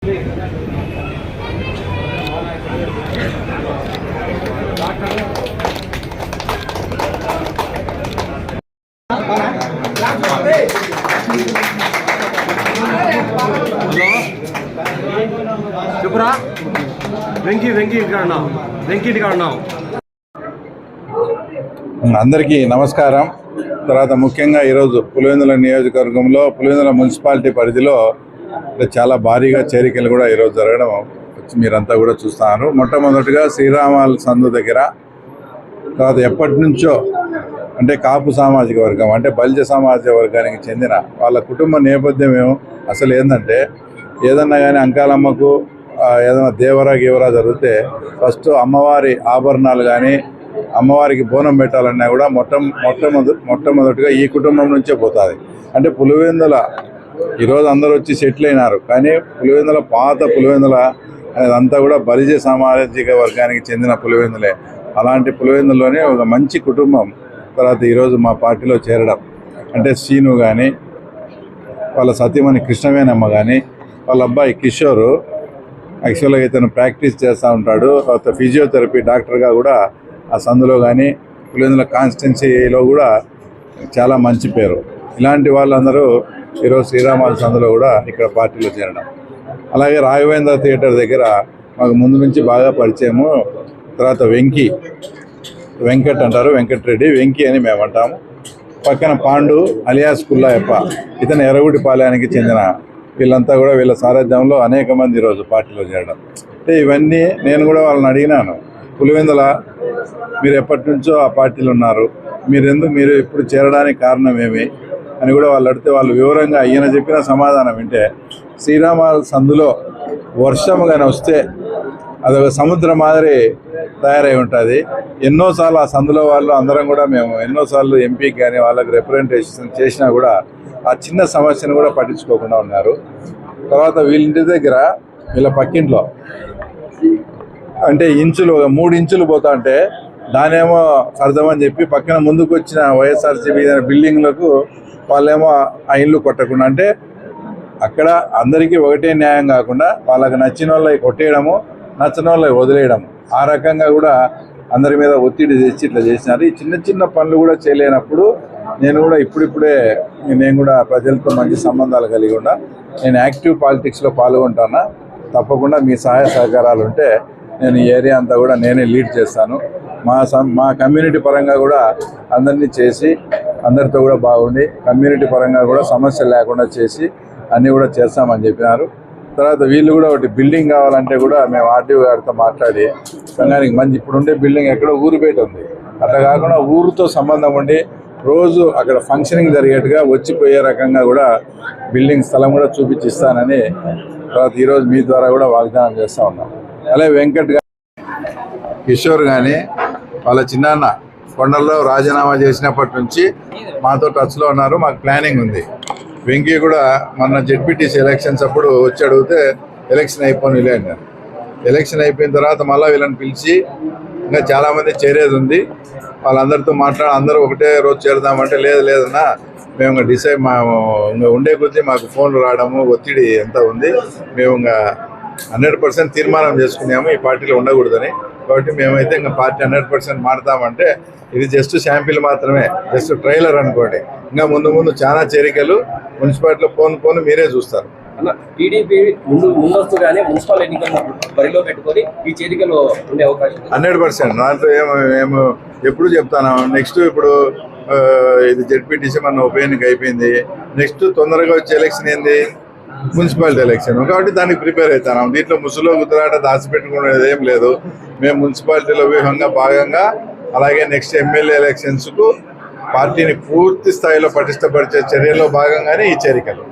చెప్పురా వెంకీ ఇక్కడ ఉన్నాం. అందరికీ నమస్కారం. తర్వాత ముఖ్యంగా ఈరోజు పులివెందుల నియోజకవర్గంలో పులివెందుల మున్సిపాలిటీ పరిధిలో చాలా భారీగా చేరికలు కూడా ఈరోజు జరగడం మీరంతా కూడా చూస్తున్నారు. మొట్టమొదటిగా శ్రీరామాల సందు దగ్గర, తర్వాత ఎప్పటి నుంచో అంటే కాపు సామాజిక వర్గం అంటే బలిజ సామాజిక వర్గానికి చెందిన వాళ్ళ కుటుంబ నేపథ్యం అసలు ఏంటంటే ఏదన్నా కానీ అంకాలమ్మకు ఏదైనా దేవరా గీవరా జరిగితే ఫస్ట్ అమ్మవారి ఆభరణాలు కానీ అమ్మవారికి బోనం పెట్టాలన్నా కూడా మొట్టమొదటిగా ఈ కుటుంబం నుంచే పోతుంది. అంటే పులివెందుల ఈరోజు అందరూ వచ్చి సెటిల్ అయినారు, కానీ పులివెందుల పాత పులివెందుల అదంతా కూడా బలిజ సామాజిక వర్గానికి చెందిన పులివెందులే. అలాంటి పులివెందులోనే ఒక మంచి కుటుంబం తర్వాత ఈరోజు మా పార్టీలో చేరడం అంటే శ్రీను కానీ, వాళ్ళ సతీమణి కృష్ణవేణమ్మ కానీ, వాళ్ళ అబ్బాయి కిషోరు యాక్చువల్గా ఇతను ప్రాక్టీస్ చేస్తూ ఉంటాడు, తర్వాత ఫిజియోథెరపీ డాక్టర్గా కూడా ఆ సందులో కానీ పులివెందుల కాన్స్టిట్యున్సీలో కూడా చాలా మంచి పేరు. ఇలాంటి వాళ్ళందరూ ఈరోజు శ్రీరామాల సందులో కూడా ఇక్కడ పార్టీలో చేరడం. అలాగే రాఘవేంద్ర థియేటర్ దగ్గర మాకు ముందు నుంచి బాగా పరిచయము. తర్వాత వెంకట్ అంటారు, వెంకటరెడ్డి, వెంకీ అని మేము అంటాము. పక్కన పాండు అలియాస్ కుల్లాయప్ప, ఇతను ఎర్రగుడిపాలెనికి చెందిన వీళ్ళంతా కూడా వీళ్ళ సారథ్యంలో అనేక మంది ఈరోజు పార్టీలో చేరడం. అంటే ఇవన్నీ నేను కూడా వాళ్ళని అడిగినాను, పులివెందుల మీరు ఎప్పటి నుంచో ఆ పార్టీలో ఉన్నారు, మీరు ఇప్పుడు చేరడానికి కారణం ఏమి అని కూడా వాళ్ళు అడిగితే వాళ్ళు వివరంగా ఈయన చెప్పిన సమాధానం వింటే శ్రీరామాల సందులో వర్షం కానీ వస్తే అదొక సముద్రం మాదిరి తయారై ఉంటుంది. ఎన్నోసార్లు ఆ సందులో వాళ్ళు అందరం కూడా మేము ఎన్నోసార్లు ఎంపీకి కానీ వాళ్ళకి రిప్రజెంటేషన్ చేసినా కూడా ఆ చిన్న సమస్యను కూడా పట్టించుకోకుండా ఉన్నారు. తర్వాత వీళ్ళింటి దగ్గర వీళ్ళ పక్కింట్లో అంటే ఇంచులు 3 ఇంచులు పోతా అంటే దానేమో అర్థమని చెప్పి పక్కన ముందుకు వచ్చిన వైఎస్ఆర్సీపీ బిల్డింగ్లకు వాళ్ళేమో ఆ ఇల్లు కొట్టకుండా, అంటే అక్కడ అందరికీ ఒకటే న్యాయం కాకుండా వాళ్ళకి నచ్చిన వాళ్ళకి కొట్టేయడము, నచ్చిన వాళ్ళకి వదిలేయడం, ఆ రకంగా కూడా అందరి మీద ఒత్తిడి తెచ్చి ఇట్లా చేసినారు. ఈ చిన్న చిన్న పనులు కూడా చేయలేనప్పుడు నేను కూడా ఇప్పుడిప్పుడే నేను కూడా ప్రజలతో మంచి సంబంధాలు కలిగి ఉన్నా, నేను యాక్టివ్ పాలిటిక్స్లో పాల్గొంటాను. తప్పకుండా మీ సహాయ సహకారాలు ఉంటే నేను ఈ ఏరియా అంతా కూడా నేనే లీడ్ చేస్తాను. మా కమ్యూనిటీ పరంగా కూడా అందరినీ చేసి అందరితో కూడా బాగుండి కమ్యూనిటీ పరంగా కూడా సమస్యలు లేకుండా చేసి అన్నీ కూడా చేస్తామని చెప్పినారు. తర్వాత వీళ్ళు కూడా ఒకటి బిల్డింగ్ కావాలంటే కూడా మేము ఆర్డీఓ గారితో మాట్లాడి సంఘానికి మంచి ఇప్పుడుండే బిల్డింగ్ ఎక్కడో ఊరు బయట ఉంది, అట్లా కాకుండా ఊరితో సంబంధం ఉండి రోజు అక్కడ ఫంక్షనింగ్ జరిగేట్టుగా వచ్చిపోయే రకంగా కూడా బిల్డింగ్ స్థలం కూడా చూపించిస్తానని తర్వాత ఈరోజు మీ ద్వారా కూడా వాగ్దానం చేస్తూ ఉన్నాం. అలాగే వెంకట్ కిషోర్ కానీ వాళ్ళ చిన్నాన్న కొండల్లో రాజీనామా చేసినప్పటి నుంచి మాతో టచ్లో ఉన్నారు, మాకు ప్లానింగ్ ఉంది. వెంకీ కూడా మొన్న జెడ్పీటీసీ ఎలక్షన్స్ అప్పుడు వచ్చి అడిగితే ఎలక్షన్ అయిపోయిలే అన్నారు. ఎలక్షన్ అయిపోయిన తర్వాత మళ్ళీ వీళ్ళని పిలిచి ఇంకా చాలామంది చేరేది ఉంది, వాళ్ళందరితో అందరూ ఒకటే రోజు చేరదామంటే లేదన్నా మేము ఇంకా డిసైడ్ ఇంకా ఉండే కొద్దీ మాకు ఫోన్లు రావడము ఒత్తిడి ఎంత ఉంది, మేము ఇంకా 100% తీర్మానం చేసుకున్నాము ఈ పార్టీలో ఉండకూడదని. కాబట్టి మేమైతే ఇంకా పార్టీ 100% మారుతామంటే ఇది జస్ట్ శాంపిల్ మాత్రమే, జస్ట్ ట్రైలర్ అనుకోండి. ఇంకా ముందు చాలా చేరికలు మున్సిపాలిటీలో పోను మీరే చూస్తారు. టీడీపీ ముందస్తుగానే మున్సిపల్ ఎన్నికలను బరిలో పెట్టుకొని ఈ చేరికలు ఉండే అవకాశం 100%. దాంట్లో ఏమో ఎప్పుడు చెప్తాను. నెక్స్ట్ ఇప్పుడు ఇది జెడ్పీటీసీ మన ఉప ఎన్నిక అయిపోయింది, నెక్స్ట్ తొందరగా వచ్చే ఎలక్షన్ ఏంది మున్సిపాలిటీ ఎలక్షన్. కాబట్టి దానికి ప్రిపేర్ అవుతాను. దీంట్లో ముసులో గుజరాట దాచిపెట్టుకునేది ఏం లేదు. మేము మున్సిపాలిటీలో వ్యూహంగా భాగంగా అలాగే నెక్స్ట్ ఎమ్మెల్యే ఎలక్షన్స్కు పార్టీని పూర్తి స్థాయిలో పటిష్టపరిచే చర్యలో భాగంగానే ఈ చేరికలు.